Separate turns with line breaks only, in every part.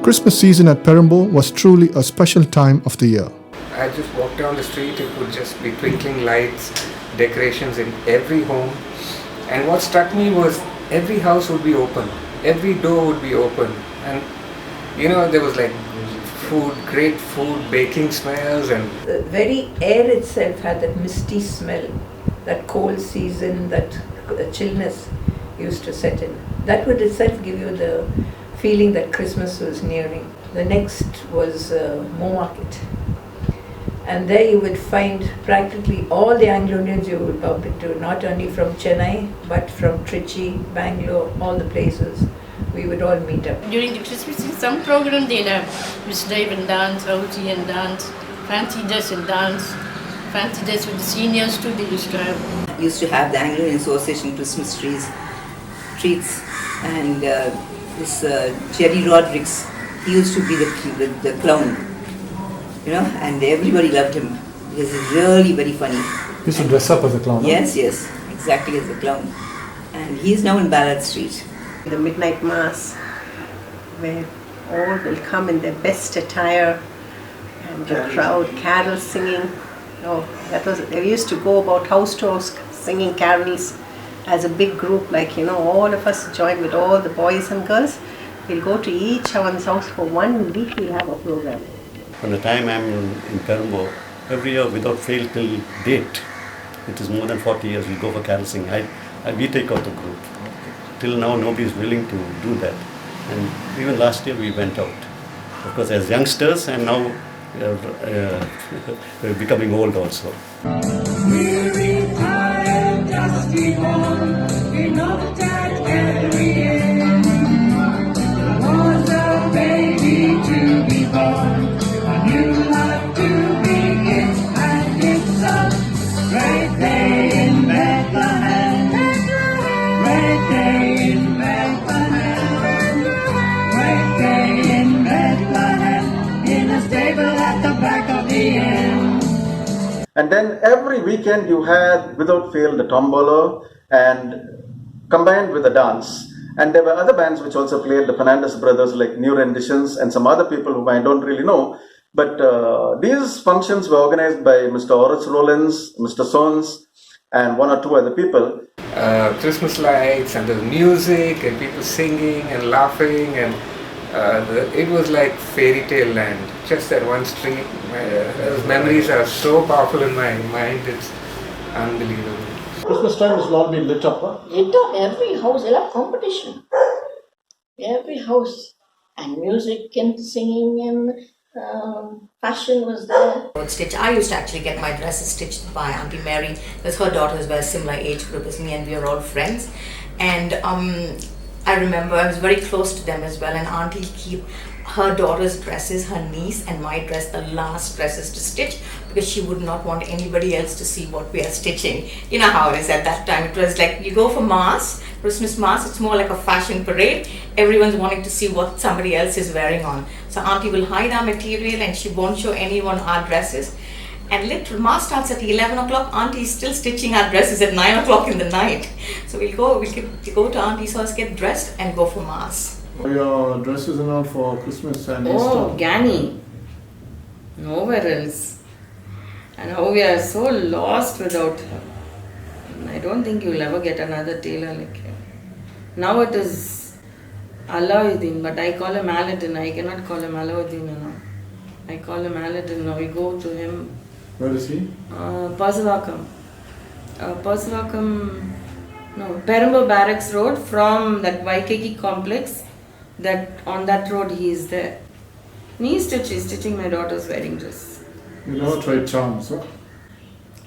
Christmas season at Perambur was truly a special time of the year.
I just walked down the street, it would just be twinkling lights, decorations in every home. And what struck me was every house would be open, every door would be open. And there was like food, great food, baking smells, and
the very air itself had that misty smell, that cold season, that chillness used to set in. That would itself give you the feeling that Christmas was nearing. The next was Moor Market. And there you would find practically all the Anglo-Indians you would bump into, not only from Chennai, but from Trichy, Bangalore, all the places. We would all meet up.
During the Christmas season, some program they'd have Miss Dave and dance, Oti and dance, fancy dress and dance, fancy dress with the seniors too, they used to have.
Used to have the Anglo-Indian Association Christmas treats, and this Jerry Rodriguez, he used to be the clown, and everybody loved him. He was really very funny.
He used to dress up as a clown.
Yes, exactly as a clown. And he is now in Ballard Street.
The midnight mass, where all will come in their best attire, and the crowd carols singing. We used to go about house to house singing carols as a big group, all of us join with all the boys and girls. We'll go to each one's house for 1 week, we'll have a program.
From the time I'm in Perambur, every year without fail till date, it is more than 40 years, we go for carol singing. We take out the group. Till now, nobody is willing to do that. And even last year, we went out. Of course, as youngsters, and now we're becoming old also.
Weary, tired, dusty one, we know that every end. Was a baby to be born, a new life to begin, and it's a great day in Bethlehem. Great day in Bethlehem. Great day in Bethlehem. In a stable at the back of the inn.
And then every weekend you had, without fail, the tombola and combined with the dance. And there were other bands which also played, the Fernandez brothers, like New Renditions, and some other people whom I don't really know. But these functions were organized by Mr. Horace Rollins, Mr. Sons, and one or two other people.
Christmas lights and the music and people singing and laughing, and it was like fairy tale land. Just that one street. Those memories are so powerful in my mind, it's unbelievable.
Christmas time has all been lit up, huh?
Lit up every house, they'll have competition. Every house. And music and singing and fashion was there.
I used to actually get my dresses stitched by Auntie Mary, because her daughters were a similar age group as me and we were all friends. And I remember I was very close to them as well, and Auntie keep her daughter's dresses, her niece and my dress, the last dresses to stitch, because she would not want anybody else to see what we are stitching. You know how it is at that time. It was like you go for mass, Christmas mass, it's more like a fashion parade. Everyone's wanting to see what somebody else is wearing on. So Auntie will hide our material and she won't show anyone our dresses. And literally mass starts at 11 o'clock, Auntie is still stitching our dresses at 9 o'clock in the night. So we'll go to Auntie's house, get dressed and go for mass.
Your dresses are all for Christmas and Easter.
Oh, Gani. Nowhere else. And how we are so lost without her. I don't think you'll ever get another tailor like her. Now it is Alauddin, but I call him Aladdin. I cannot call him Alauddin now. I call him Aladdin now. We go to him.
Where is he?
Persavakam. Perambur Barracks Road, from that Waikiki complex. That on that road he is there. Me stitching my daughter's wedding dress.
You never tried charms, huh?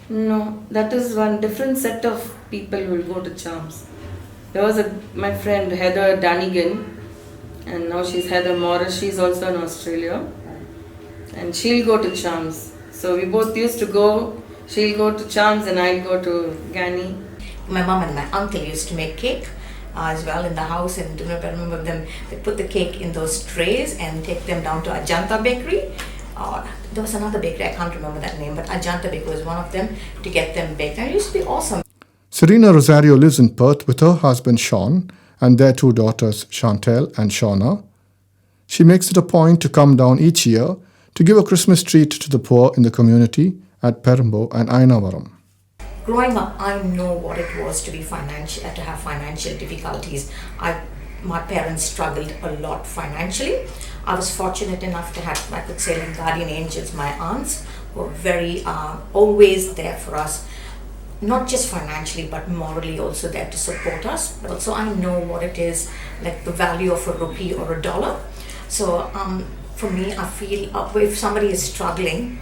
No, that is one different set of people who will go to charms. There was my friend Heather Danigan, and now she's Heather Morris. She's also in Australia, and she'll go to charms. So we both used to go. She'll go to charms, and I'll go to Gani.
My mom and my uncle used to make cake as well in the house, and I remember them, they put the cake in those trays and take them down to Ajanta Bakery. There was another bakery, I can't remember that name, but Ajanta Bakery was one of them, to get them baked. And it used to be awesome.
Serena Rosario lives in Perth with her husband Sean and their two daughters Chantel and Shauna. She makes it a point to come down each year to give a Christmas treat to the poor in the community at Perambur and Ainavaram.
Growing up, I know what it was to have financial difficulties. My parents struggled a lot financially. I was fortunate enough to have, I could say, like guardian angels. My aunts were very always there for us, not just financially but morally also there to support us. But also I know what it is, like the value of a rupee or a dollar. So for me, I feel if somebody is struggling,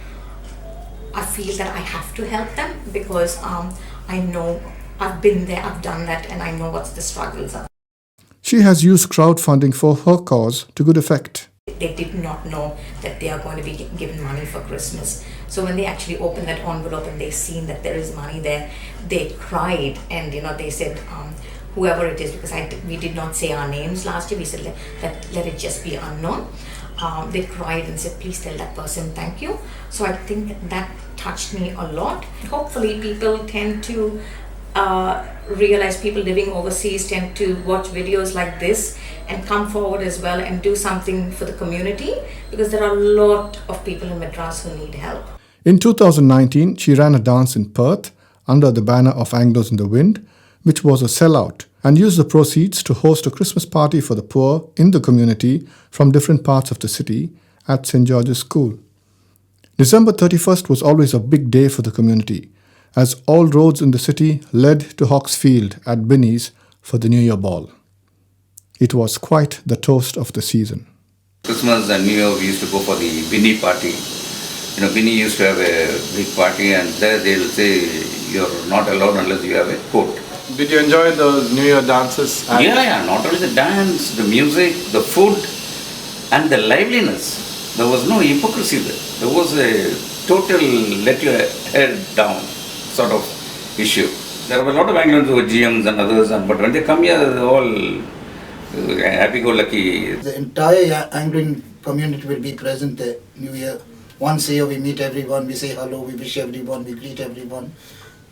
I feel that I have to help them because I know I've been there, I've done that, and I know what the struggles are.
She has used crowdfunding for her cause to good effect.
They did not know that they are going to be given money for Christmas. So when they actually opened that envelope and they seen that there is money there, they cried, and they said, whoever it is, because we did not say our names last year, we said let it just be unknown. They cried and said, please tell that person thank you. So I think that touched me a lot. Hopefully people tend to realize, people living overseas tend to watch videos like this and come forward as well and do something for the community, because there are a lot of people in Madras who need help.
In 2019, she ran a dance in Perth under the banner of Anglos in the Wind, which was a sellout, and used the proceeds to host a Christmas party for the poor in the community from different parts of the city at St. George's School. December 31st was always a big day for the community, as all roads in the city led to Hawksfield at Binnie's for the New Year ball. It was quite the toast of the season.
Christmas and New Year we used to go for the Binnie party. Binnie used to have a big party, and there they'll say you're not allowed unless you have a coat.
Did you enjoy those New Year dances?
Yeah, not only the dance, the music, the food, and the liveliness. There was no hypocrisy there. There was a total let your head down sort of issue. There were a lot of Anglo-Indians who were GMs and others, but when they come here, they're all happy-go-lucky.
The entire Anglo-Indian community will be present there, New Year. Once a year we meet everyone, we say hello, we wish everyone, we greet everyone.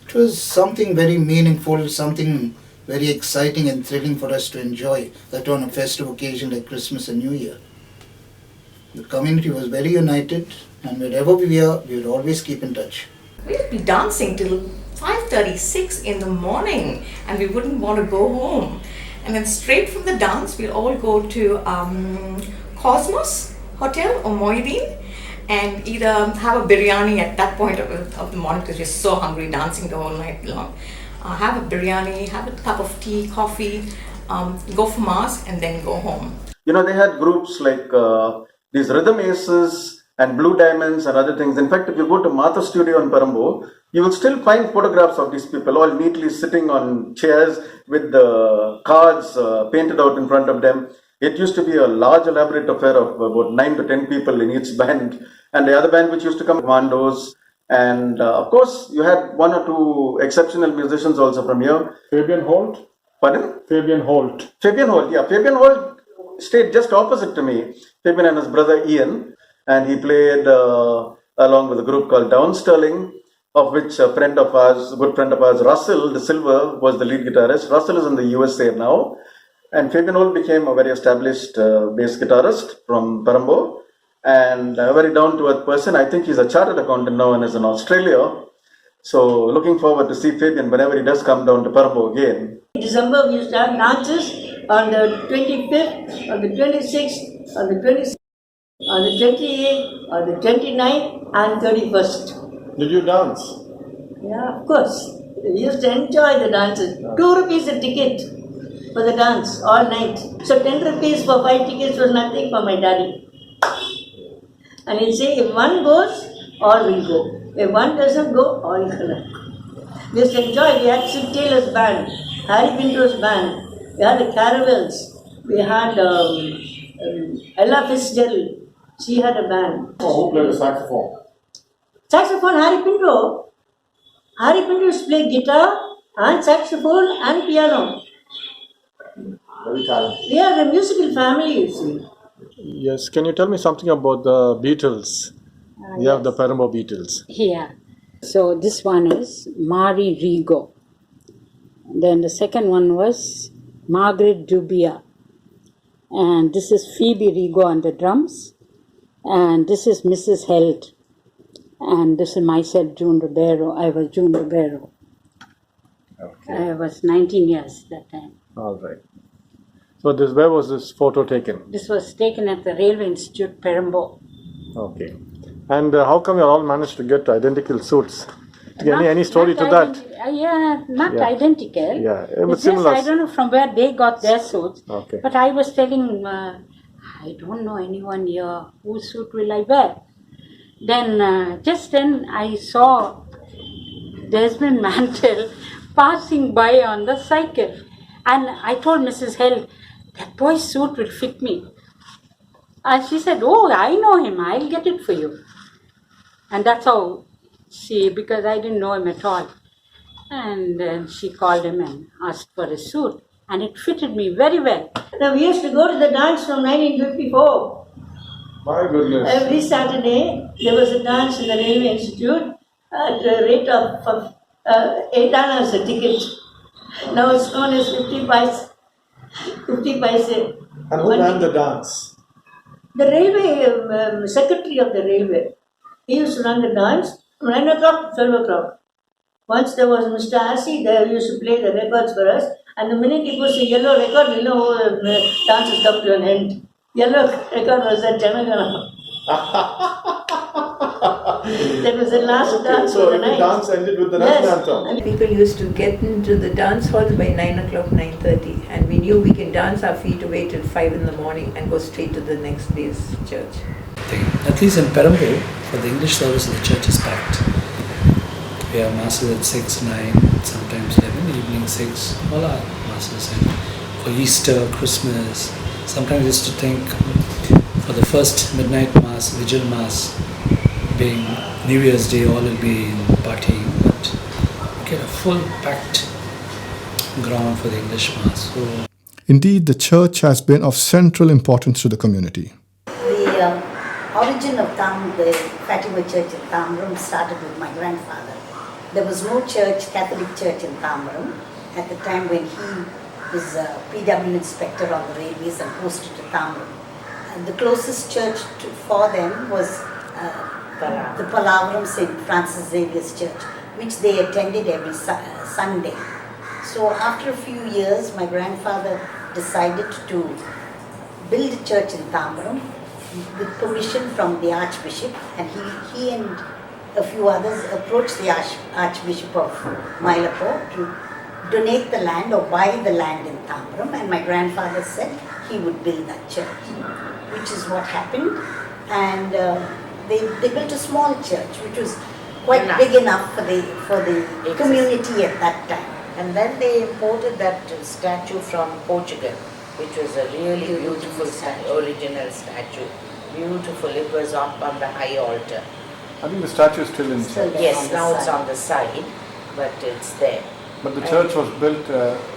It was something very meaningful, something very exciting and thrilling for us to enjoy, that on a festive occasion like Christmas and New Year. The community was very united, and wherever we were, we would always keep in touch.
We would be dancing till 5:36 in the morning, and we wouldn't want to go home. And then straight from the dance, we'll all go to Cosmos Hotel or Moideen, and either have a biryani at that point of the morning, because we're so hungry, dancing the whole night long. Have a biryani, have a cup of tea, coffee, go for mass, and then go home.
They had groups like these Rhythm Aces and Blue Diamonds and other things. In fact, if you go to Martha Studio in Perambur, you will still find photographs of these people all neatly sitting on chairs with the cards painted out in front of them. It used to be a large elaborate affair of about 9 to 10 people in each band, and the other band which used to come, Commandos, and of course you had 1 or 2 exceptional musicians also from here.
Fabian Holt?
Pardon?
Fabian Holt.
Fabian Holt, yeah. Fabian Holt stayed just opposite to me. Fabian and his brother Ian, and he played along with a group called Down Sterling, of which a friend of ours, a good friend of ours, Russell De Silva, was the lead guitarist. Russell is in the USA now. And Fabian Holt became a very established bass guitarist from Perambur, and a very down-to-earth person. I think he's a chartered accountant now and is in Australia. So looking forward to see Fabian whenever he does come down to Perambur again.
In December we used to have dances on the 25th, on the 26th, on the 27th, on the 28th, on the 29th and 31st.
Did you dance?
Yeah, of course. We used to enjoy the dances. 2 rupees a ticket for the dance all night. So 10 rupees for 5 tickets was nothing for my daddy. And he'd say, if one goes, all will go. If one doesn't go, all will go. We used to enjoy. We had Sid Taylor's band, Harry Pinto's band, we had the Caravels, we had Ella Fitzgerald. She had a band.
Oh, who played the saxophone?
Saxophone, Harry Pinto. Harry Pinto used to play guitar and saxophone and piano.
Very talented.
We are a musical family, you see.
Yes, can you tell me something about the Beatles? You have the Perambur Beatles.
Yeah. So this one is Mari Rigo. Then the second one was Margaret Dubia. And this is Phoebe Rigo on the drums. And this is Mrs. Held. And this is myself, June Ribeiro. I was June Ribeiro.
Okay.
I was 19 years that time.
All right. So where was this photo taken?
This was taken at the Railway Institute, Perambur.
Okay. And how come you all managed to get identical suits? Any story to that?
Not
Yeah.
identical.
Yeah, but
It's just,
similar.
I don't know from where they got their suits.
Okay.
But I was telling, I don't know anyone here. Whose suit will I wear? Then, just then, I saw Desmond Mantle passing by on the cycle. And I told Mrs. Held, that boy's suit will fit me. And she said, oh, I know him. I'll get it for you. And that's how because I didn't know him at all. And then she called him and asked for a suit. And it fitted me very well.
Now we used to go to the dance from 1954.
My goodness.
Every Saturday there was a dance in the Railway Institute at a rate of 8 annas a ticket. Now it's known as 50 paise. 50 paise.
And who ran the dance?
The railway secretary of the railway. He used to run the dance from 9 o'clock to 12 o'clock. Once there was Mr. Assi there who used to play the records for us, and the minute he puts a yellow record, we know the dance has come to an end. Yellow record was that Janagana. That was the last dance
So
of the
every
night.
dance ended with the national anthem.
And people used to get into the dance halls by 9 o'clock, 9:30, and we knew we can dance our feet away till 5 in the morning and go straight to the next day's church.
At least in Perambur, for the English service, the church is packed. We have masses at 6, 9, sometimes 11, evening 6, all our masses. And for Easter, Christmas, sometimes I used to think for the first midnight mass, vigil mass, being New Year's Day, all will be in partying, but we get a full packed ground for the English mass. So,
Indeed, the church has been of central importance to the community.
The origin of the Fatima Church in Tambaram started with my grandfather. There was no church, Catholic church in Tambaram at the time when he was a PW inspector on the railways and posted to Tambaram. And the closest church for them was the Palavaram St. Francis Xavier's Church, which they attended every Sunday. So after a few years, my grandfather decided to build a church in Tambaram with permission from the Archbishop, and he and a few others approached the Archbishop of Mylapore to donate the land or buy the land in Tambaram, and my grandfather said he would build that church, which is what happened. And they built a small church which was quite big enough for the community at that time.
And then they imported that statue from Portugal, which was a really beautiful original statue. Beautiful, it was up on the high altar.
I think the statue is still inside.
Yes, now it's on the side, but it's there.
But the church was built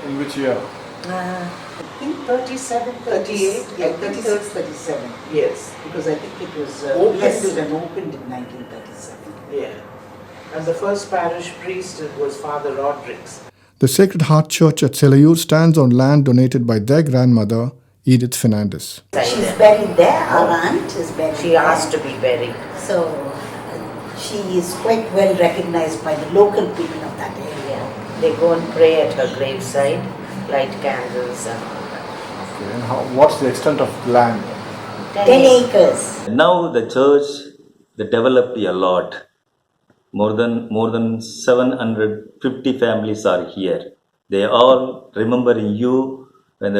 in which year?
I think 37, 38.
Yeah, 36, 37.
Yes.
Because I think it was
Opened.
and opened in 1937.
Yeah. And the first parish priest was Father Rodrigues.
The Sacred Heart Church at Selayur stands on land donated by their grandmother, Edith Fernandez.
She's buried there, our aunt is buried
She
there.
asked to be buried.
So she is quite well recognized by the local people of that area.
They go and pray at her graveside, light candles and all that.
Okay, and what's the extent of land?
10 acres.
Now the church, they developed a lot. More than 750 families are here. They are all remembering you when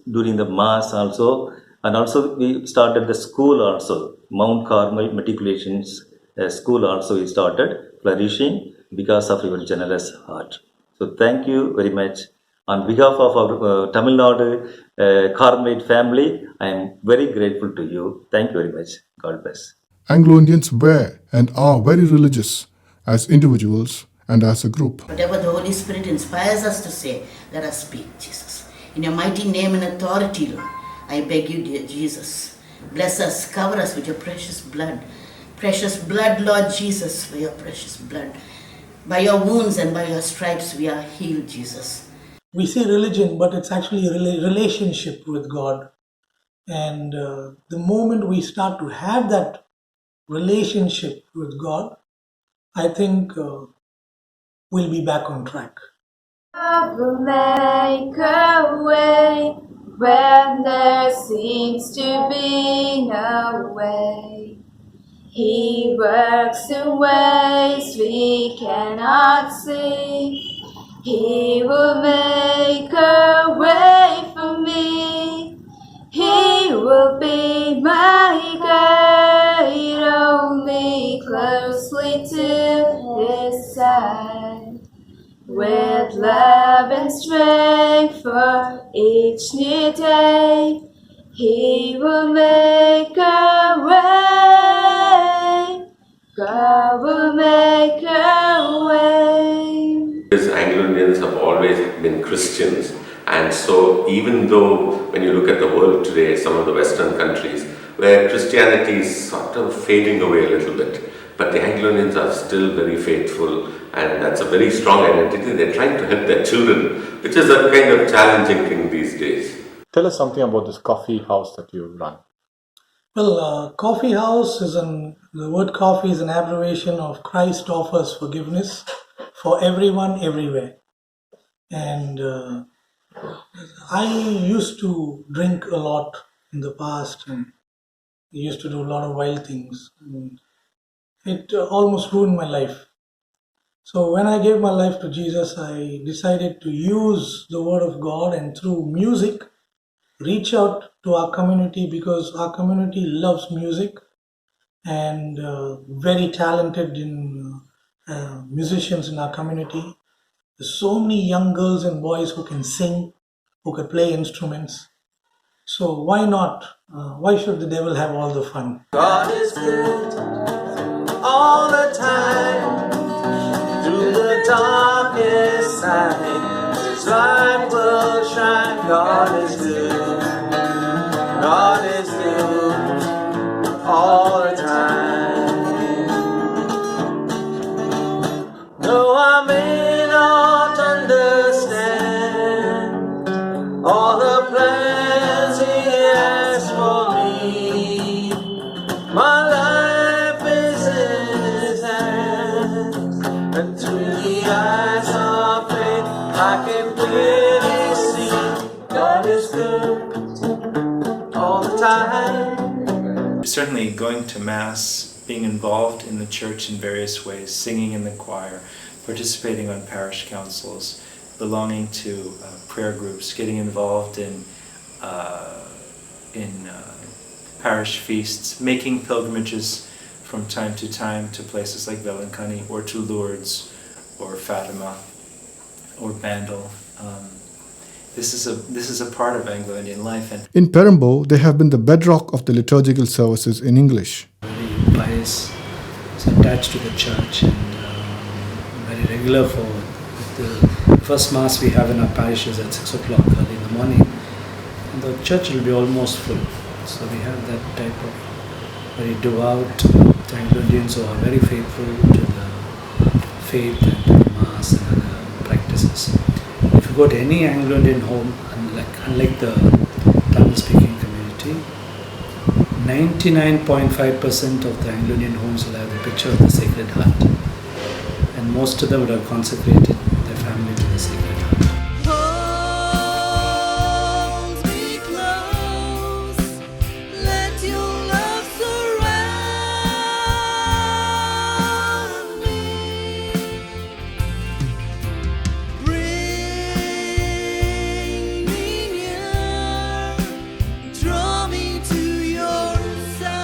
during the mass also. And also we started the school also. Mount Carmel Matriculations School also we started flourishing because of your generous heart. So thank you very much. On behalf of our Tamil Nadu Carmelite family, I am very grateful to you. Thank you very much. God bless.
Anglo-Indians were and are very religious as individuals and as a group.
Whatever the Holy Spirit inspires us to say, let us speak, Jesus. In your mighty name and authority, Lord, I beg you, dear Jesus, bless us, cover us with your precious blood. Precious blood, Lord Jesus, for your precious blood. By your wounds and by your stripes, we are healed, Jesus.
We say religion, but it's actually a relationship with God.
And the moment we start to have that relationship with God, I think we'll be back on track.
God will make a way when there seems to be no way. He works in ways we cannot see. He will make a way for me. He will be my guide, hold me closely to his side. With love and strength for each new day, he will make a way. God will make a way.
Because Anglo-Indians have always been Christians, and so even though when you look at the world today, some of the Western countries, where Christianity is sort of fading away a little bit, but the Anglo-Indians are still very faithful, and that's a very strong identity. They're trying to help their children, which is a kind of challenging thing these days.
Tell us something about this coffee house that you run.
Well, coffee house the word coffee is an abbreviation of Christ offers forgiveness for everyone, everywhere. And I used to drink a lot in the past, and I used to do a lot of wild things. And it almost ruined my life. So when I gave my life to Jesus, I decided to use the word of God and through music reach out to our community, because our community loves music and very talented in musicians in our community. There's so many young girls and boys who can sing, who can play instruments. So why not? Why should the devil have all the fun?
God is good all the time. Through the darkest night, His light will shine. God is good. God is good all the time. Though I may not understand all the plans He has for me, my life is in His hands, and through the eyes of faith I can clearly see God is good all the time.
Certainly going to Mass, being involved in the church in various ways, singing in the choir, participating on parish councils, belonging to prayer groups, getting involved in parish feasts, making pilgrimages from time to places like Velankani or to Lourdes or Fatima or Bandel. This is a part of Anglo-Indian life. And
in Perambur, they have been the bedrock of the liturgical services in English.
Very pious, it's attached to the church, and very regular for the first Mass we have in our parishes at 6 o'clock early in the morning. And the church will be almost full. So we have that type of very devout Anglo-Indians who are very faithful to the faith and to the Mass and other practices. If you go to any Anglo-Indian home, unlike the Tamil-speaking community, 99.5% of the Anglo-Indian homes will have the picture of the Sacred Heart, and most of them would have consecrated their family to the Sacred Heart.
Hold me close, let your love surround me. Bring me near, draw me to your side.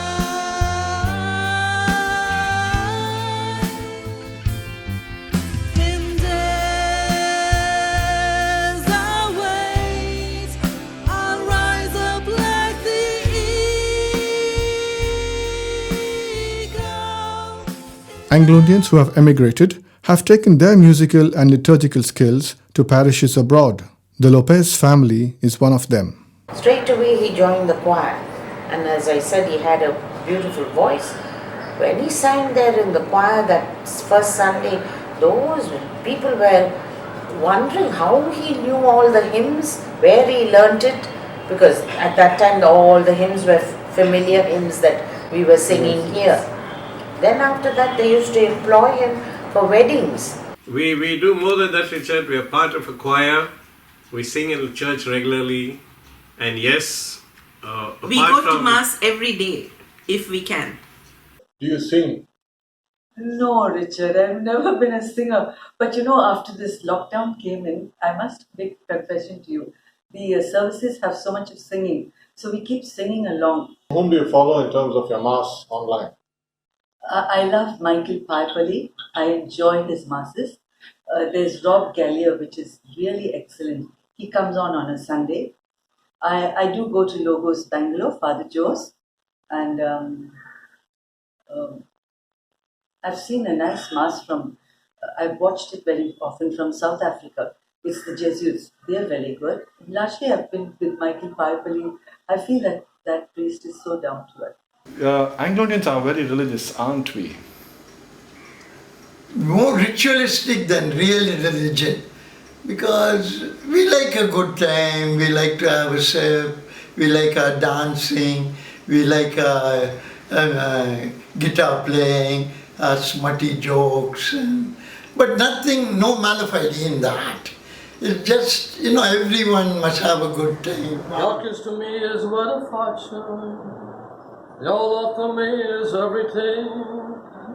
And as I wait, I'll rise up like the eagle.
Anglo-Indians who have emigrated have taken their musical and liturgical skills to parishes abroad. The Lopez family is one of them.
Straight away he joined the choir, and as I said, he had a beautiful voice. When he sang there in the choir that first Sunday, those people were wondering how he knew all the hymns, where he learnt it, because at that time all the hymns were familiar hymns that we were singing here. Then after that they used to employ him for weddings.
We do more than that, Richard. We are part of a choir. We sing in the church regularly. And yes,
we go to Mass every day, if we can.
Do you sing?
No, Richard, I've never been a singer. But you know, after this lockdown came in, I must make a confession to you. The services have so much of singing. So we keep singing along.
Whom do you follow in terms of your Mass online?
I love Michael Piperly. I enjoy his masses. There's Rob Gallier, which is really excellent. He comes on a Sunday. I do go to Logos Bangalore, Father Joe's, and I've seen a nice mass from, I've watched it very often from South Africa. It's the Jesuits. They're very good. Largely I've been with Michael Piperly. I feel that that priest is so down to earth.
Anglo-Indians are very religious, aren't we?
More ritualistic than real religion, because we like a good time, we like to have a sip, we like our dancing, we like our guitar playing, our smutty jokes, but nothing, no malafide in that. It's just, everyone must have a good time.
Your kiss to me is what a fortune. Your love for me is everything.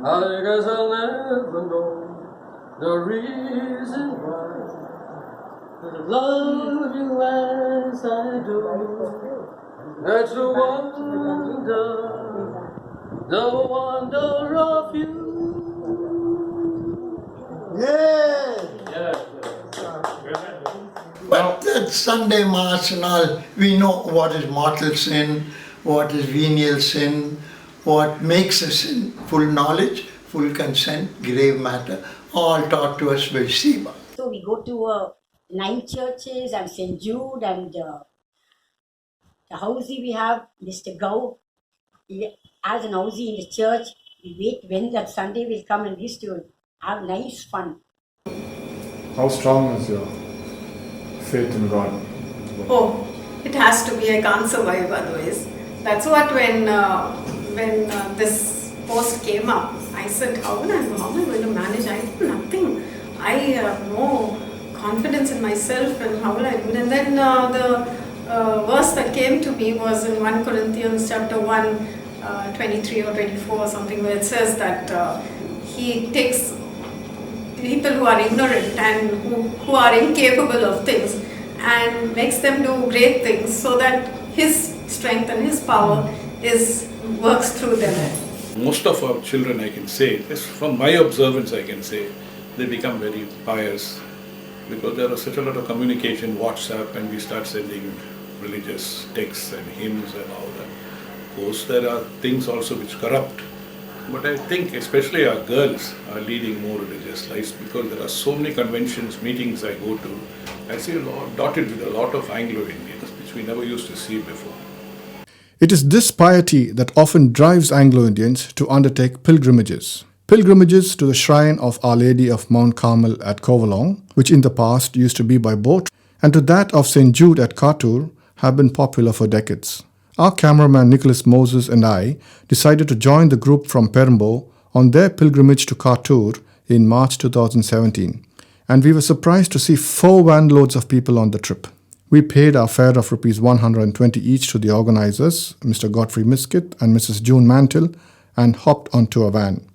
I guess I'll never know the reason why I love you as I do. That's the wonder of you.
Yeah. But that Sunday Mass and all, we know what is mortal sin, what is venial sin, what makes a sin, full knowledge, full consent, grave matter, all taught to us by Siva.
So we go to 9 churches and St. Jude and the housey we have, Mr. Gau, as an housey in the church. We wait when that Sunday will come and we used to have nice fun.
How strong is your faith in God?
Oh, it has to be. I can't survive otherwise. That's what when this post came up, I said, how am I going to manage? I do nothing. I have no confidence in myself, and how will I do it? And then the verse that came to me was in 1 Corinthians chapter 1, 23 or 24 or something, where it says that he takes people who are ignorant and who are incapable of things and makes them do great things so that his strength and his power works through them.
Most of our children, I can say, from my observance I can say, they become very pious because there is such a lot of communication, WhatsApp, and we start sending religious texts and hymns and all that. Of course, there are things also which corrupt, but I think especially our girls are leading more religious lives because there are so many conventions, meetings I go to. I see a lot dotted with a lot of Anglo-Indians, which we never used to see before.
It is this piety that often drives Anglo-Indians to undertake pilgrimages. Pilgrimages to the shrine of Our Lady of Mount Carmel at Kovalong, which in the past used to be by boat, and to that of St. Jude at Khartoum have been popular for decades. Our cameraman Nicholas Moses and I decided to join the group from Perambur on their pilgrimage to Khartoum in March 2017, and we were surprised to see 4 van loads of people on the trip. We paid our fare of Rs 120 each to the organizers, Mr. Godfrey Miskit and Mrs. June Mantle, and hopped onto a van.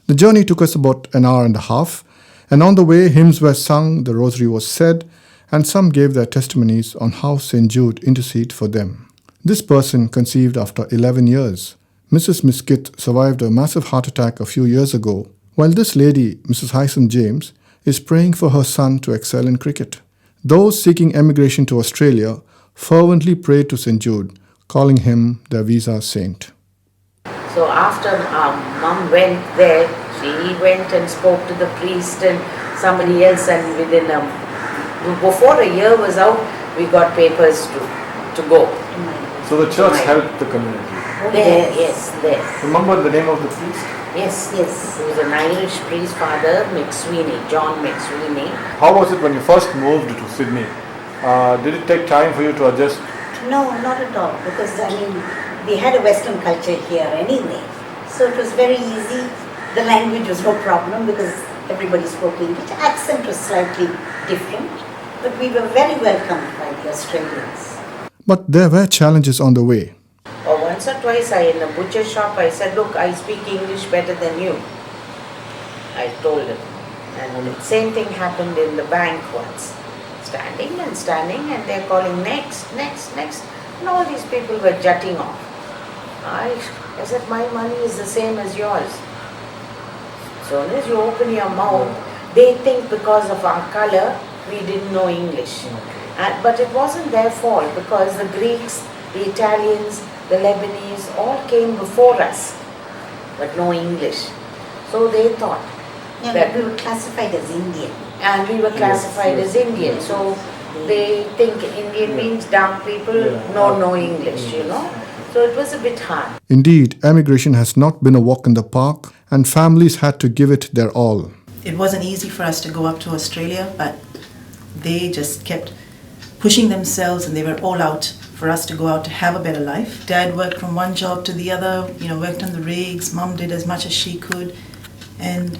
The journey took us about an hour and a half, and on the way hymns were sung, the rosary was said, and some gave their testimonies on how St. Jude interceded for them. This person conceived after 11 years. Mrs. Miskit survived a massive heart attack a few years ago, while this lady, Mrs. Hyson James, is praying for her son to excel in cricket. Those seeking emigration to Australia fervently prayed to St. Jude, calling him their visa saint.
So after Mum went there, she went and spoke to the priest and somebody else, and before a year was out, we got papers to go.
So the church helped the community?
There, yes, there.
Remember the name of the priest?
Yes. He was an Irish priest, Father McSweeney, John McSweeney.
How was it when you first moved to Sydney? Did it take time for you to adjust to
No, not at all, because I mean, we had a Western culture here anyway, so it was very easy. The language was no problem because everybody spoke English. Accent was slightly different, but we were very welcomed by the Australians.
But there were challenges on the way.
Or once or twice in a butcher shop, I said, look, I speak English better than you. I told him. And the same thing happened in the bank once. Standing, and they're calling next. And all these people were jutting off. I said, my money is the same as yours. As soon as you open your mouth, they think because of our color, we didn't know English. But it wasn't their fault because the Greeks, the Italians, the Lebanese all came before us, but no English. So they thought that
we were classified as Indian.
And we were classified as Indian. So they think Indian means dark people, no English, you know. So it was a bit hard.
Indeed, emigration has not been a walk in the park, and families had to give it their all.
It wasn't easy for us to go up to Australia, but they just kept pushing themselves and they were all out for us to go out to have a better life. Dad worked from one job to the other, worked on the rigs. Mum did as much as she could. And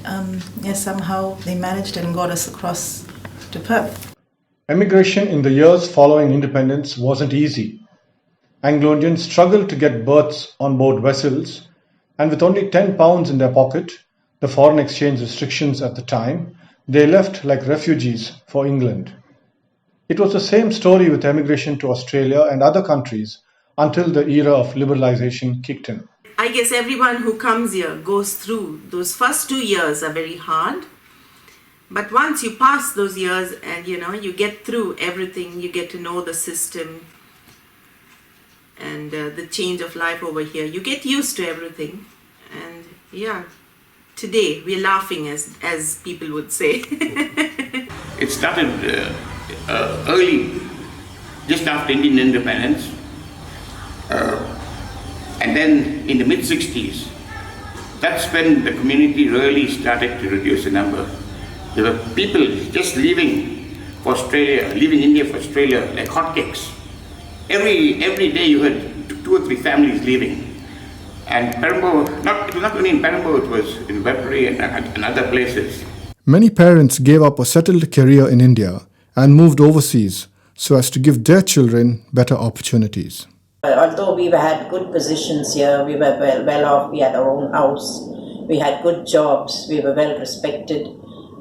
somehow they managed and got us across to Perth.
Emigration in the years following independence wasn't easy. Anglo-Indians struggled to get berths on board vessels, and with only £10 in their pocket, the foreign exchange restrictions at the time, they left like refugees for England. It was the same story with emigration to Australia and other countries until the era of liberalisation kicked in.
I guess everyone who comes here goes through those first 2 years are very hard. But once you pass those years and you get through everything, you get to know the system and the change of life over here. You get used to everything. And today we're laughing as people would say.
It started early, just after Indian independence. And then in the mid-60s, that's when the community really started to reduce in number. There were people just leaving for Australia, leaving India for Australia like hotcakes. Every day you had 2 or 3 families leaving. And Perambur, it was not only in Perambur, it was in Webbury and other places.
Many parents gave up a settled career in India and moved overseas so as to give their children better opportunities.
Although we had good positions here, we were well off, we had our own house, we had good jobs, we were well respected.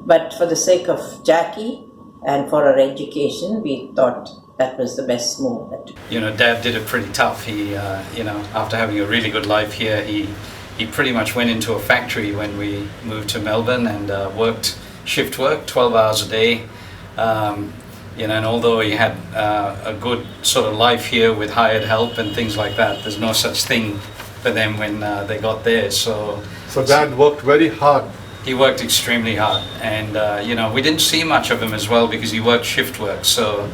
But for the sake of Jackie and for our education, we thought that was the best move.
Dad did it pretty tough. He, after having a really good life here, he pretty much went into a factory when we moved to Melbourne and worked shift work, 12 hours a day. And although he had a good sort of life here with hired help and things like that, there's no such thing for them when they got there. So
Dad worked very hard.
He worked extremely hard, and we didn't see much of him as well because he worked shift work. So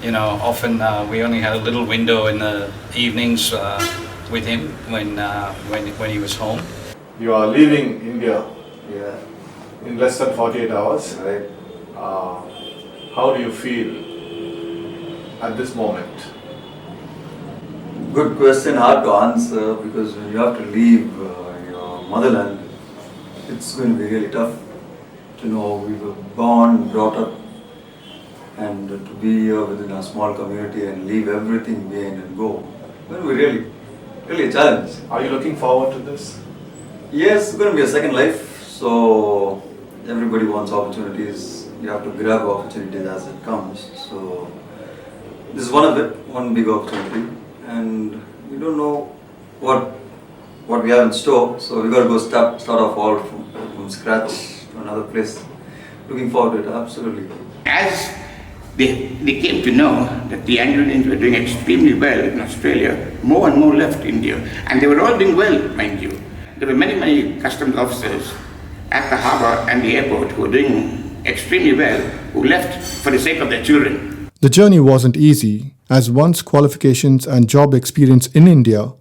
often we only had a little window in the evenings with him when he was home.
You are leaving India in less than 48 hours.
Right.
How do you feel at this moment?
Good question, hard to answer, because when you have to leave your motherland, it's going to be really tough to know we were born, brought up, and to be here within a small community and leave everything behind and go. It's going to be really a challenge.
Are you looking forward to this?
Yes, it's going to be a second life, so everybody wants opportunities. You have to grab opportunities as it comes. So this is one of it, one big opportunity, and we don't know what we have in store. So we got to go start off all from scratch to another place. Looking forward to it, absolutely.
As they came to know that the Anglo-Indians were doing extremely well in Australia, more and more left India, and they were all doing well, mind you. There were many customs officers at the harbour and the airport who were doing extremely well, who left for the sake of their children.
The journey wasn't easy, as one's qualifications and job experience in India,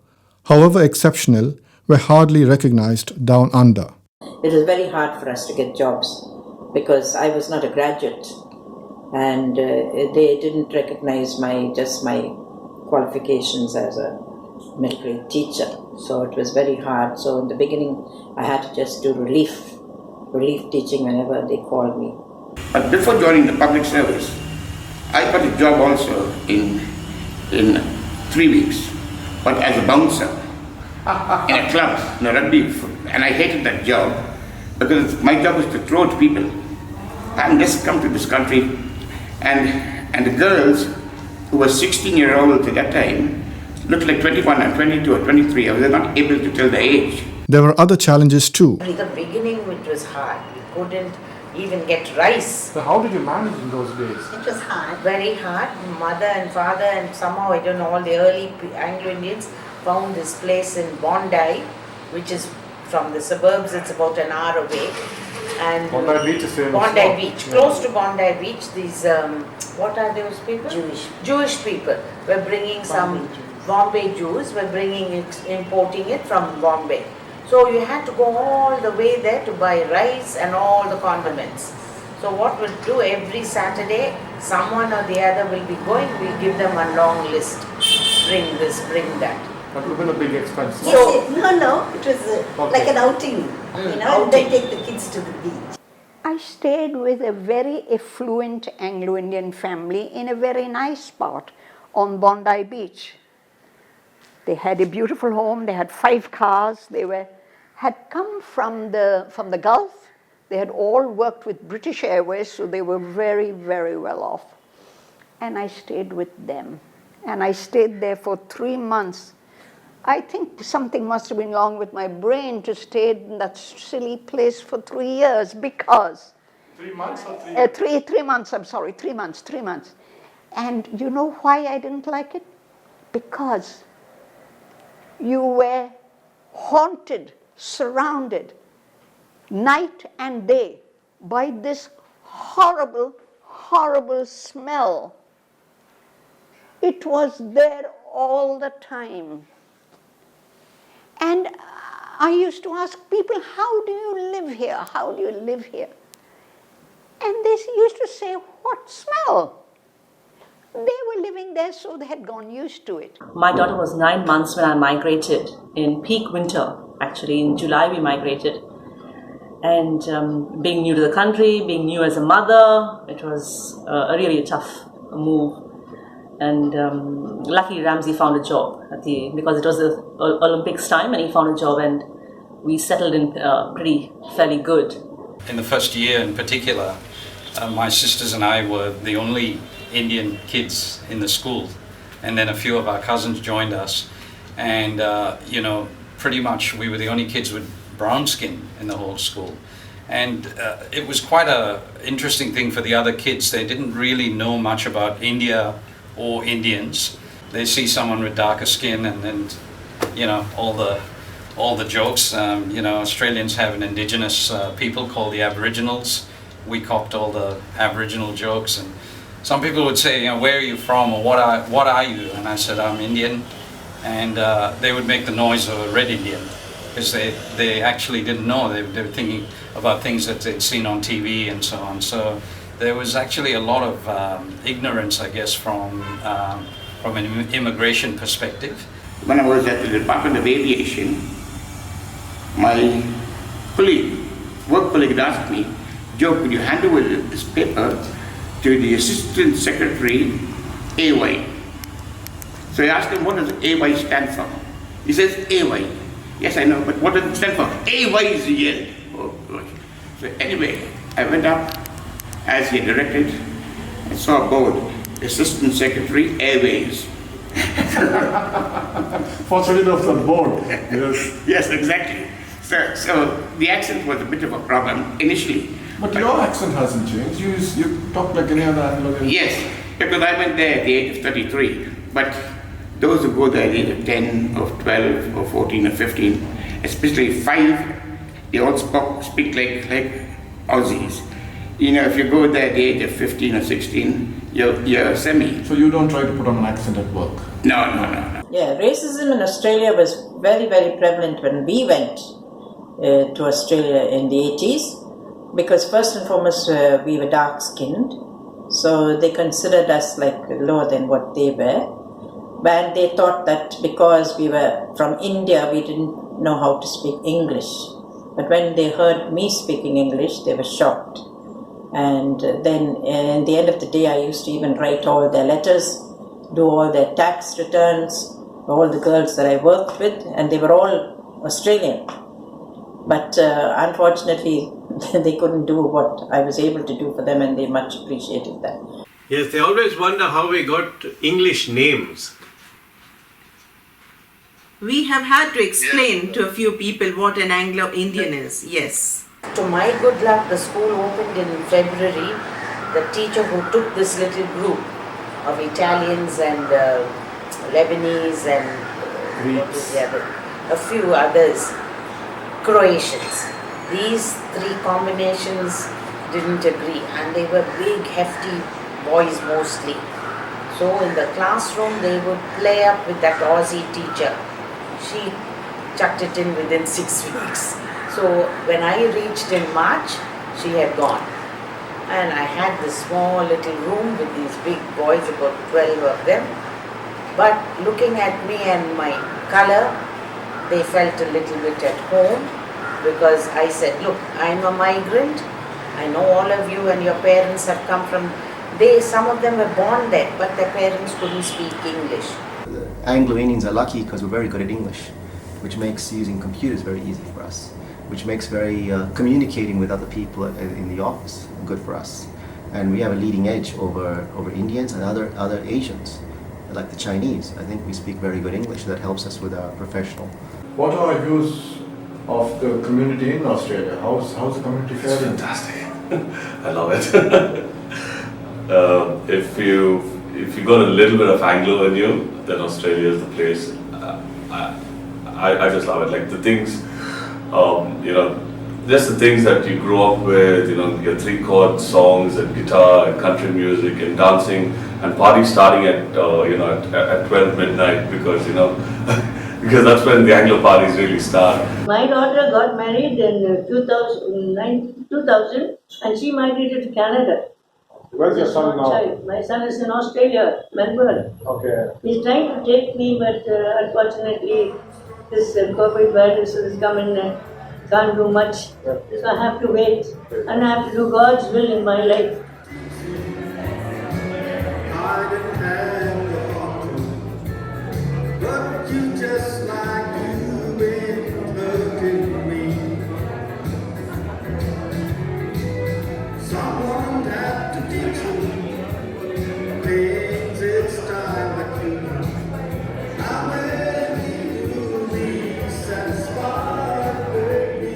however exceptional, were hardly recognized down under.
It was very hard for us to get jobs because I was not a graduate, and they didn't recognize my qualifications as a middle grade teacher. So it was very hard. So in the beginning, I had to just do relief teaching whenever they called me.
But before joining the public service, I got a job also in 3 weeks, but as a bouncer in a club, in a rugby, and I hated that job because my job was to throw at people. I just come to this country, and the girls who were 16-year-olds at that time looked like 21 and 22 or 23. I was not able to tell the age.
There were other challenges too.
In the beginning it was hard. We couldn't even get rice.
So how did you manage in those days?
It was hard, very hard. Mother and father and somehow, I don't know, all the early Anglo-Indians found this place in Bondi, which is from the suburbs, it's about an hour away. And
Bondi Beach is famous.
Bondi Beach, close to Bondi Beach, these, what are those people? Jewish people were bringing some Bombay Jews, were bringing it, importing it from Bombay. So you had to go all the way there to buy rice and all the condiments. So what we'll do every Saturday, someone or the other will be going, we'll give them a long list. Bring this, bring that.
That would have been a big expense.
No, it was like an outing, and then take the kids to the beach. I stayed with a very affluent Anglo-Indian family in a very nice spot on Bondi Beach. They had a beautiful home, they had 5 cars, they had come from the Gulf. They had all worked with British Airways, so they were very, very well off. And I stayed with them. And I stayed there for 3 months. I think something must have been wrong with my brain to stay in that silly place for 3 years because...
3 months or 3 years?
3 months, I'm sorry, 3 months. And you know why I didn't like it? Because you were haunted, surrounded, night and day by this horrible, horrible smell. It was there all the time. And I used to ask people, how do you live here? How do you live here? And they used to say, what smell? They were living there, so they had gone used to it.
My daughter was 9 months when I migrated in peak winter. Actually, in July we migrated. And being new to the country, being new as a mother, it was a really tough move. And luckily Ramsey found a job because it was the Olympics time, and he found a job, and we settled in fairly good.
In the first year in particular, my sisters and I were the only Indian kids in the school, and then a few of our cousins joined us, and pretty much we were the only kids with brown skin in the whole school. And it was quite an interesting thing for the other kids. They didn't really know much about India or Indians. They see someone with darker skin, and then all the jokes. Australians have an indigenous people called the Aboriginals. We copped all the Aboriginal jokes, and some people would say, where are you from, or what are you? And I said, I'm Indian, and they would make the noise of a red Indian because they actually didn't know. They were thinking about things that they'd seen on TV and so on. So there was actually a lot of ignorance, I guess, from an immigration perspective.
When I was at the Department of Aviation, my work colleague asked me, Joe, could you hand over this paper to the Assistant Secretary, AY? So I asked him, what does AY stand for? He says, AY. Yes, I know, but what does it stand for? AYZL. Oh, gosh. So anyway, I went up as he directed and saw a board, Assistant Secretary, Airways.
Fortunately, off the board. Yes.
Yes, exactly. So the accent was a bit of a problem initially.
But your accent hasn't changed. You talk like any other Anglo-Indian.
Yes, because I went there at the age of 33. But those who go there at the age of 10 or 12 or 14 or 15, especially 5, they all speak like Aussies. If you go there at the age of 15 or 16, you're semi.
So you don't try to put on an accent at work?
No.
Yeah, racism in Australia was very, very prevalent when we went to Australia in the 80s. Because first and foremost, we were dark-skinned, so they considered us like lower than what they were. And they thought that because we were from India, we didn't know how to speak English. But when they heard me speaking English, they were shocked. And then in the end of the day, I used to even write all their letters, do all their tax returns, all the girls that I worked with, and they were all Australian. But unfortunately, they couldn't do what I was able to do for them, and they much appreciated that.
Yes, they always wonder how we got English names.
We have had to explain to a few people what an Anglo-Indian is, yes.
To my good luck, the school opened in February. The teacher who took this little group of Italians and Lebanese and what was the other? A few others, Croatians. These three combinations didn't agree, and they were big, hefty boys mostly. So in the classroom, they would play up with that Aussie teacher. She chucked it in within 6 weeks. So when I reached in March, she had gone. And I had this small little room with these big boys, about 12 of them. But looking at me and my color, they felt a little bit at home, because I said, look, I'm a migrant. I know all of you and your parents have come from, some of them were born there, but their parents couldn't speak English.
The Anglo-Indians are lucky because we're very good at English, which makes using computers very easy for us, which makes communicating with other people in the office good for us. And we have a leading edge over Indians and other Asians, like the Chinese. I think we speak very good English. That helps us with our professional.
What are your views of the community in Australia? How's the community faring?
It's fantastic. I love it. If you got a little bit of Anglo in you, then Australia is the place. I just love it. Like the things, just the things that you grew up with, your 3-chord songs and guitar and country music and dancing and parties starting at 12 midnight because because that's when the Anglo parties really start.
My daughter got married in 2000 and she migrated to Canada.
Where's your son now?
My son is in Australia, Melbourne.
Okay.
He's trying to take me, but unfortunately this COVID virus is coming and can't do much. So I have to wait and I have to do God's will in my life.
I didn't have the heart to, but you just like you've been hurting me. Someone had to teach you things it's time that you now maybe you'll be satisfied with me.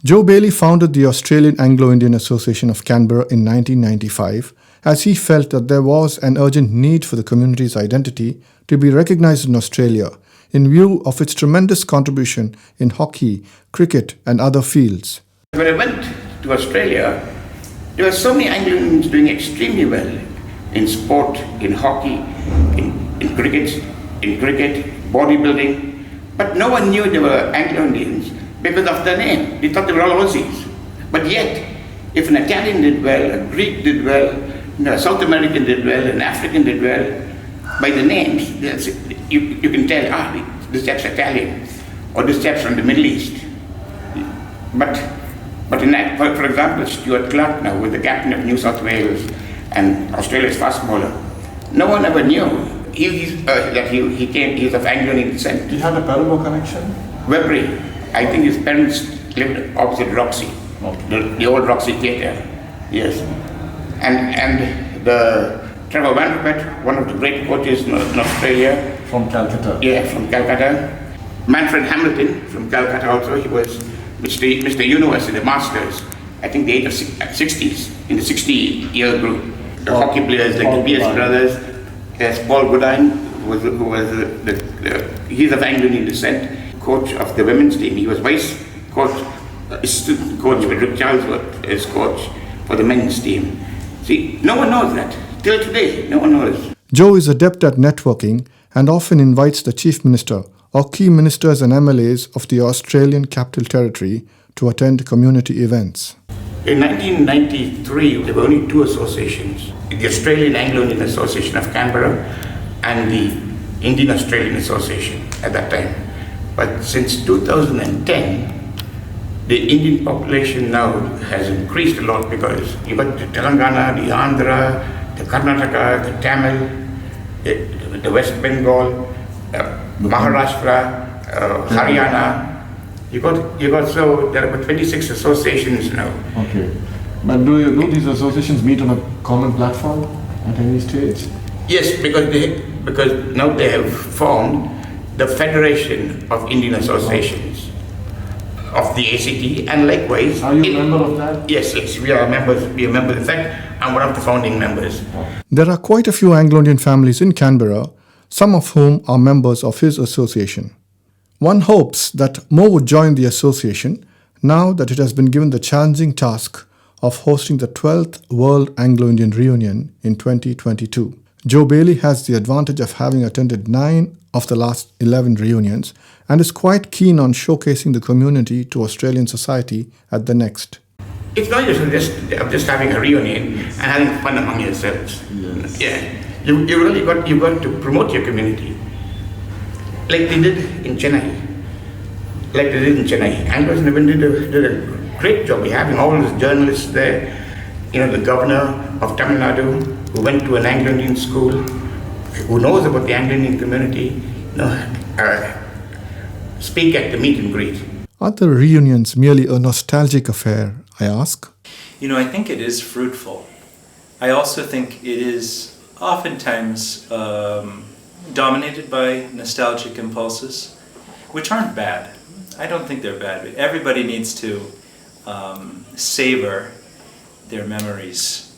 Joe Bailey founded the Australian Anglo-Indian Association of Canberra in 1995 as he felt that there was an urgent need for the community's identity to be recognised in Australia in view of its tremendous contribution in hockey, cricket and other fields.
When I went to Australia, there were so many Anglo-Indians doing extremely well in sport, in hockey, in cricket, bodybuilding, but no one knew they were Anglo-Indians because of their name. They thought they were all Aussies. But yet, if an Italian did well, a Greek did well, a South American did well, an African did well, by the names, you can tell, this chap's Italian, or this chap's from the Middle East. But for example, Stuart Clark now, with the captain of New South Wales and Australia's fast bowler, no one ever knew he's of Anglo-Indian descent.
He had a Perambur connection?
Webury. I think his parents lived opposite Roxy, the old Roxy Theatre. Yes. And the Trevor Vanderpet, one of the great coaches in Australia.
From Calcutta?
Yeah, from Calcutta. Manfred Hamilton from Calcutta also. He was Mr. Universe in the Masters, I think the age of 60s, in the 60-year group. The hockey players like the Pierce brothers, there's Paul Goodine, who was he's of Anglo-Indian descent, coach of the women's team. He was vice coach, assistant coach with Rick Charlesworth as coach for the men's team. See, no one knows that. Till today, no one knows.
Joe is adept at networking and often invites the Chief Minister or key ministers and MLAs of the Australian Capital Territory to attend community events.
In 1993, there were only two associations, the Australian Anglo-Indian Association of Canberra and the Indian Australian Association at that time. But since 2010, the Indian population now has increased a lot because you've got the Telangana, the Andhra, the Karnataka, the Tamil, the West Bengal, Maharashtra, Haryana. You got so there are about 26 associations now.
Okay. But do these associations meet on a common platform at any stage?
Yes, because now they have formed the Federation of Indian Associations of the ACT, and likewise.
Are you a member of that?
Yes, we are members. We are members. In fact, I'm one of the founding members.
There are quite a few Anglo-Indian families in Canberra, some of whom are members of his association. One hopes that more would join the association now that it has been given the challenging task of hosting the 12th World Anglo-Indian Reunion in 2022. Joe Bailey has the advantage of having attended 9 of the last 11 reunions and is quite keen on showcasing the community to Australian society at the next.
It's not just having a reunion and having fun among yourselves. Yes. Yeah, you really got to promote your community, like they did in Chennai. Anglo-Indian did a great job. We're having all these journalists there. The governor of Tamil Nadu, who went to an Anglo-Indian school, who knows about the Anglo-Indian community, speak at the meet and greet.
Are the reunions merely a nostalgic affair, I ask?
I think it is fruitful. I also think it is oftentimes dominated by nostalgic impulses, which aren't bad. I don't think they're bad. Everybody needs to savor their memories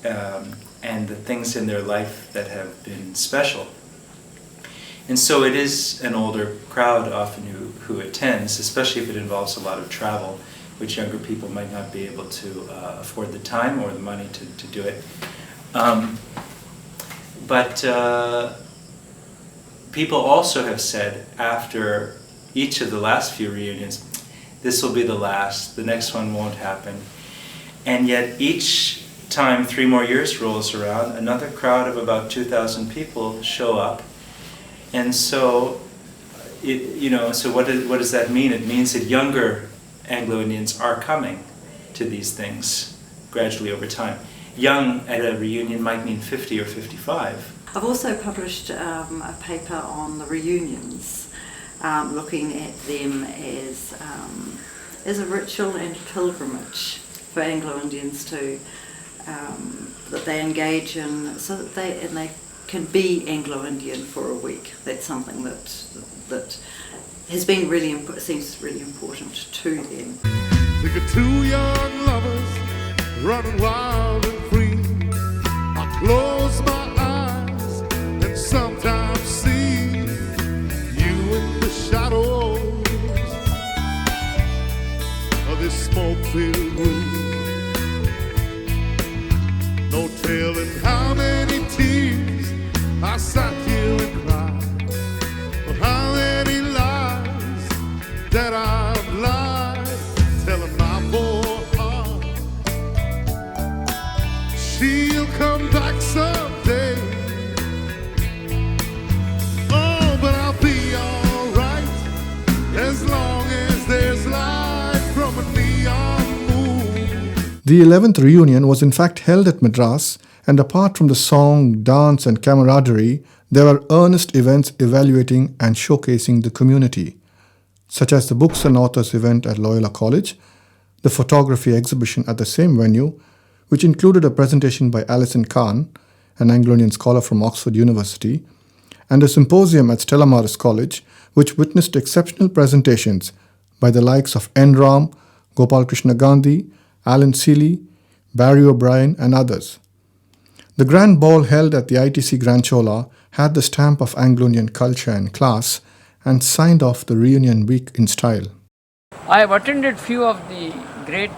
and the things in their life that have been special. And so it is an older crowd often who attends, especially if it involves a lot of travel, which younger people might not be able to afford the time or the money to do it. But people also have said after each of the last few reunions, this will be the last, the next one won't happen. And yet each time 3 more years rolls around, another crowd of about 2,000 people show up. And so, so what does that mean? It means that younger Anglo-Indians are coming to these things gradually over time. Young at a reunion might mean 50 or 55.
I've also published a paper on the reunions, looking at them as a ritual and pilgrimage for Anglo-Indians that they engage in, so that they can be Anglo-Indian for a week. That's something that has been seems really important to them.
Think of 2 young lovers running wild and free. I close my eyes and sometimes see you in the shadows of this smoke-filled room. No telling how many tears I sat here and cried, or how many lies that I've lied, telling my poor heart she'll come back someday. Oh, but I'll be alright as long as there's light from a neon moon.
The 11th reunion was in fact held at Madras, and apart from the song, dance and camaraderie, there were earnest events evaluating and showcasing the community, such as the Books and Authors event at Loyola College, the photography exhibition at the same venue, which included a presentation by Alison Khan, an Anglo-Indian scholar from Oxford University, and a symposium at Stella Maris College, which witnessed exceptional presentations by the likes of N. Ram, Gopal Krishna Gandhi, Alan Seeley, Barry O'Brien, and others. The grand ball held at the ITC Grand Chola had the stamp of Anglo-Indian culture and class and signed off the reunion week in style.
I have attended few of the great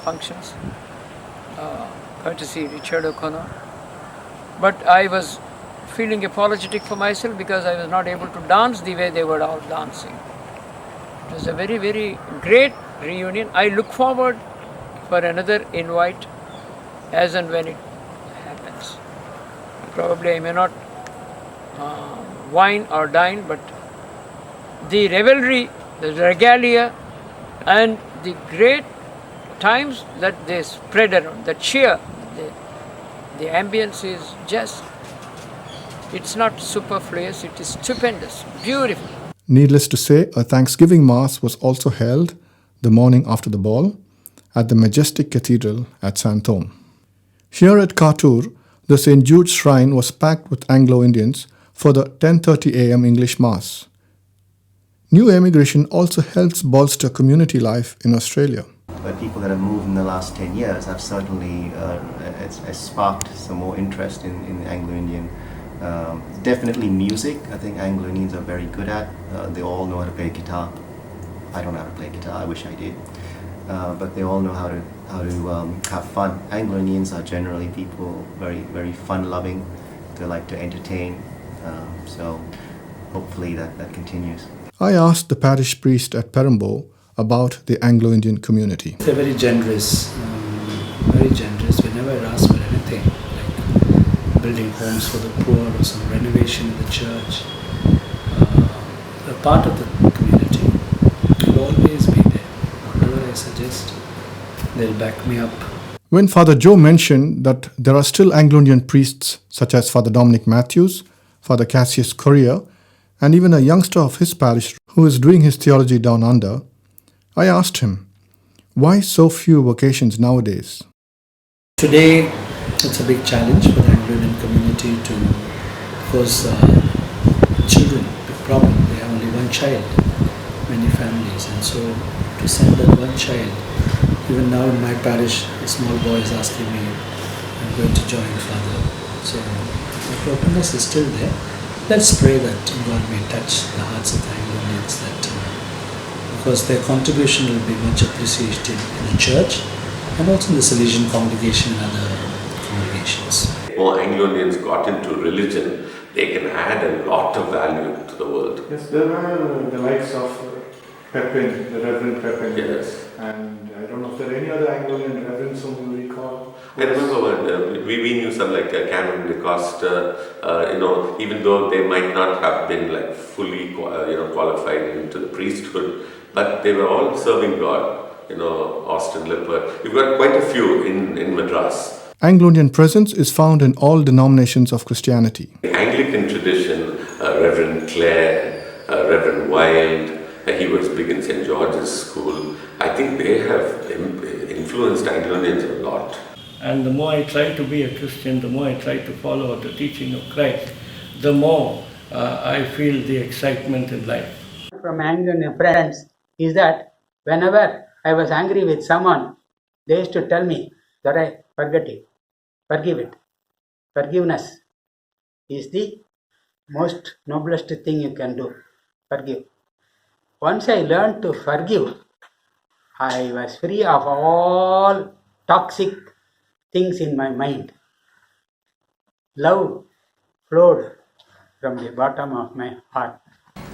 functions, courtesy Richard O'Connor, but I was feeling apologetic for myself because I was not able to dance the way they were all dancing. It was a very, very great reunion. I look forward for another invite as and when it happens. Probably I may not wine or dine, but the revelry, the regalia, and the great times that they spread around, the cheer, the ambience is just, it's not superfluous, it is stupendous, beautiful.
Needless to say, a Thanksgiving Mass was also held the morning after the ball at the majestic cathedral at Santhome. Here at Khartoum, the St. Jude's Shrine was packed with Anglo-Indians for the 10:30 a.m. English Mass. New emigration also helps bolster community life in Australia.
But people that have moved in the last 10 years have certainly it's sparked some more interest in Anglo-Indian. Definitely music, I think Anglo-Indians are very good at. They all know how to play guitar. I don't know how to play guitar, I wish I did. But they all know how to have fun. Anglo-Indians are generally people very fun-loving. They like to entertain. So hopefully that continues.
I asked the parish priest at Perambur about the Anglo-Indian community.
They're very generous. Whenever I ask for anything, like building homes for the poor or some renovation in the church, a part of the community will always be there. Whatever I suggest, they'll back me up.
When Father Joe mentioned that there are still Anglo-Indian priests such as Father Dominic Matthews, Father Cassius Correa, and even a youngster of his parish who is doing his theology down under, I asked him, why so few vocations nowadays?
Today, it's a big challenge for the Anglo-Indian community because children, big problem. They have only one child, many families, and so to send that one child, even now in my parish, a small boy is asking me, I'm going to join Father. So the openness is still there. Let's pray that God may touch the hearts of the Anglo-Indians, because their contribution will be much appreciated in the church and also in the Salesian congregation and other congregations.
More Anglo-Indians got into religion, they can add a lot of value to the world.
Yes, there were the likes of Pepin, the Reverend Pepin.
Yes.
And I don't know if there are any other Anglo-Indian reverends whom you recall.
I remember when we knew some like Cameron DeCoste, even though they might not have been like fully qualified into the priesthood, but they were all serving God. Austin Lippert. You've got quite a few in Madras.
Anglo-Indian presence is found in all denominations of Christianity.
The Anglican tradition, Reverend Clare, Reverend Wild, he was big in St. George's School. I think they have influenced Anglo-Indians a lot.
And the more I try to be a Christian, the more I try to follow the teaching of Christ, the more I feel the excitement in life.
From Anglo-Indian friends is that whenever I was angry with someone, they used to tell me, Dorai, forget it, forgive it. Forgiveness is the most noblest thing you can do. Forgive. Once I learned to forgive, I was free of all toxic things in my mind. Love flowed from the bottom of my heart.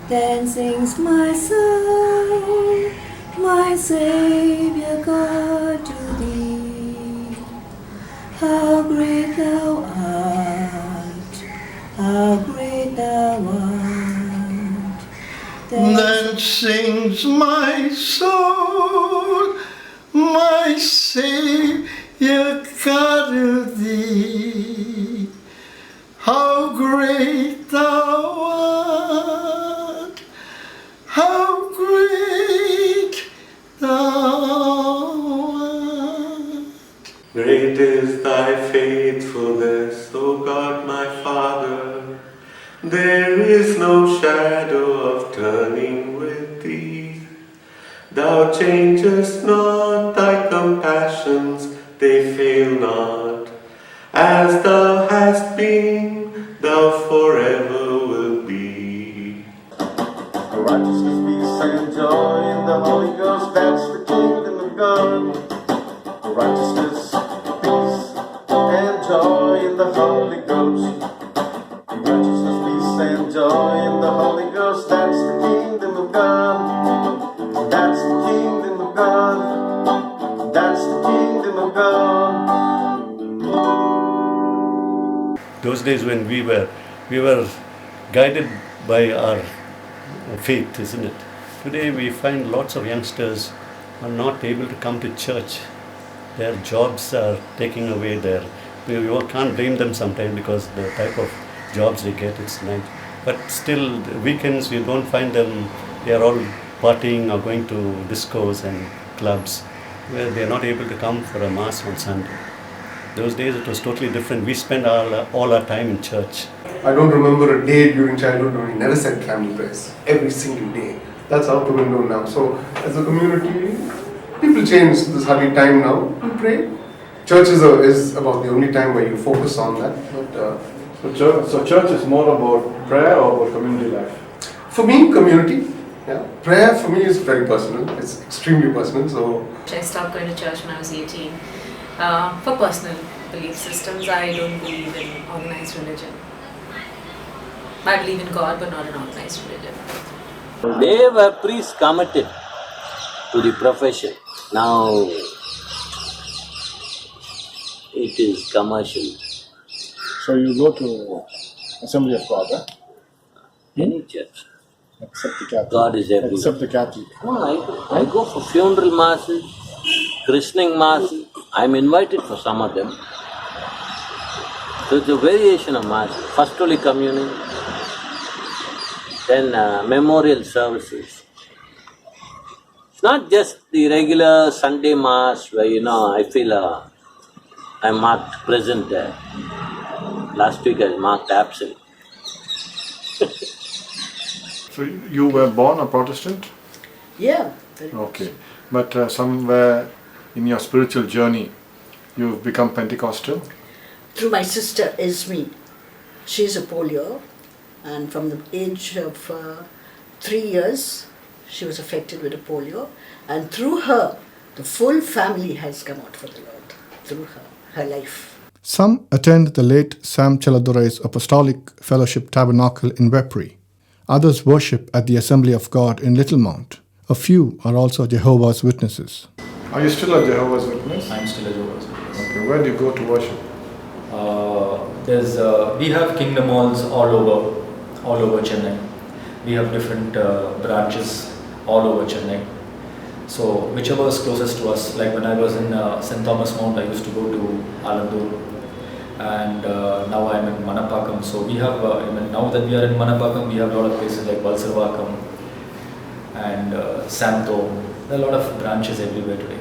Then sings my soul, my Saviour God, to thee. How great thou art, how great thou art.
Then sings my soul, my Saviour God, to thee. How great thou art, how great thou art.
Great is thy faithfulness, O God my Father. There is no shadow of turning with thee. Thou changest not, thy compassions, they fail not. As thou hast been, thou forever will be.
Righteousness, peace, and joy in the Holy Ghost, that's the kingdom of God. Righteousness, peace, and joy in the Holy Ghost. Righteousness, peace, and joy in the Holy Ghost, that's the kingdom of God. That's the kingdom of God. That's the kingdom
days when we were guided by our faith, isn't it? Today we find lots of youngsters are not able to come to church. Their jobs are taking away their. We can't blame them sometimes because the type of jobs they get, it's nice. But still, the weekends you don't find them. They are all partying or going to discos and clubs where they are not able to come for a mass on Sunday. Those days it was totally different. We spent all our time in church.
I don't remember a day during childhood when we never said family prayers. Every single day. That's out the window now. So as a community, people change. This having time now. We pray. Church is about the only time where you focus on that. But
So church is more about prayer or about community life?
for me, community. Yeah. Prayer for me is very personal. It's extremely personal. So
I stopped going to church when I was 18. For personal belief systems, I don't believe in organized religion. I believe in God, but not in organized religion.
They were priests committed to the profession. Now it is commercial.
So you go to Assembly of God, eh?
Any church.
Except the Catholic.
God is everywhere.
Except the Catholic.
No, I go for funeral masses, christening masses. I'm invited for some of them. So it's a variation of mass. First Holy Communion, then memorial services. It's not just the regular Sunday Mass where, I feel I'm marked present there. Last week I was marked absent.
So you were born a Protestant?
Yeah.
Okay. But somewhere in your spiritual journey, you've become Pentecostal?
Through my sister Esme. She's a polio, and from the age of 3 years, she was affected with a polio, and through her, the full family has come out for the Lord, through her life.
Some attend the late Sam Cheladurai's Apostolic Fellowship Tabernacle in Wepri. Others worship at the Assembly of God in Littlemount. A few are also Jehovah's Witnesses.
Are you still a Jehovah's Witness?
I'm still a Jehovah's Witness.
Okay, where do you go to worship?
We have kingdom halls all over Chennai. We have different branches all over Chennai. So whichever is closest to us, like when I was in St. Thomas Mount, I used to go to Alandur, and now I'm in Manapakam. So we have, now that we are in Manapakam, we have a lot of places like Valsarvakam and Santo. There are a lot of branches everywhere today.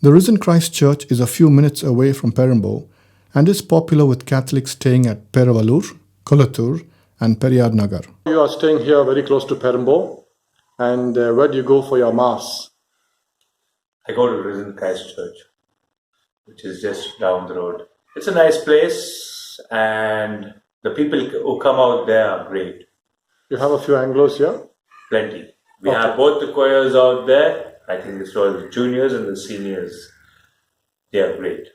The Risen Christ Church is a few minutes away from Perambur and is popular with Catholics staying at Peravallur, Kolathur and Periyar Nagar.
You are staying here very close to Perambur, and where do you go for your Mass?
I go to Risen Christ Church, which is just down the road. It's a nice place, and the people who come out there are great.
You have a few Anglos here?
Plenty. We have both the choirs out there. I think it's all the juniors and the seniors. They are great.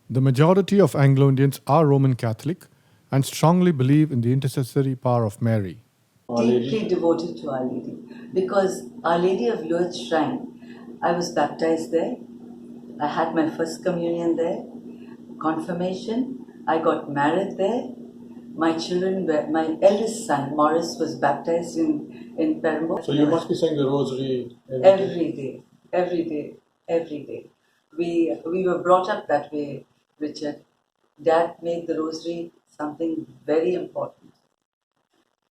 The majority of Anglo-Indians are Roman Catholic and strongly believe in the intercessory power of Mary.
Deeply devoted to Our Lady, because Our Lady of Lourdes Shrine, I was baptized there. I had my first communion there, confirmation. I got married there. My eldest son, Morris, was baptized in Perambur.
So you must be saying the rosary
every day. We were brought up that way, Richard. Dad made the rosary something very important,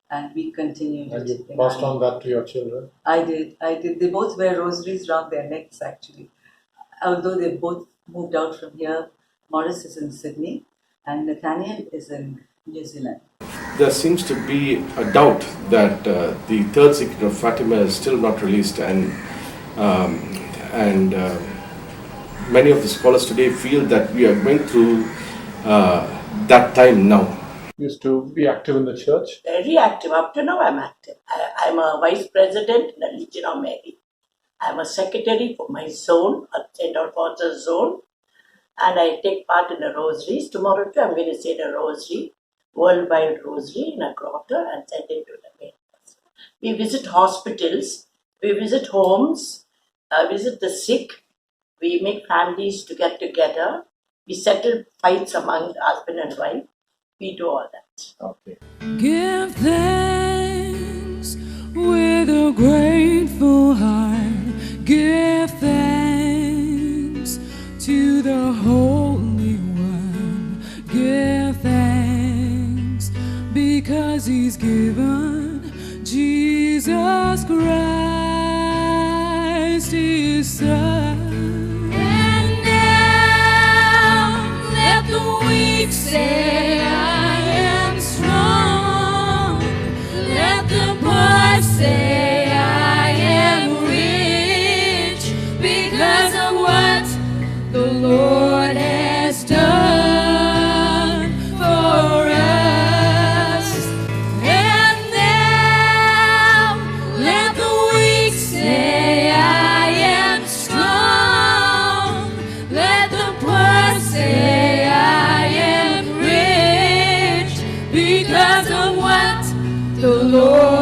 and we continued
and
it.
you passed on that to your children?
I did. They both wear rosaries around their necks, actually. Although they both moved out from here. Morris is in Sydney, and Nathaniel is in New Zealand.
There seems to be a doubt that the third secret of Fatima is still not released, and many of the scholars today feel that we are going through that time now.
Used to be active in the church?
Very active. Up to now, I'm active. I'm a vice president in the Legion of Mary. I'm a secretary for my zone, a St. Alphonsus zone, and I take part in the rosaries. Tomorrow, too, I'm going to say the rosary, worldwide rosary in a grotto, and send it to the main person. We visit hospitals, we visit homes, visit the sick. We make families to get together. We settle fights among husband and wife. We do all that.
Okay.
Give thanks with a grateful heart. Give thanks to the Holy One. Give thanks because He's given Jesus Christ His Son. And now let the weak say, I am strong. Let the poor say, I am rich because of what the Lord has done for us. And now let the weak say, I am strong. Let the poor say, I am rich because of what the Lord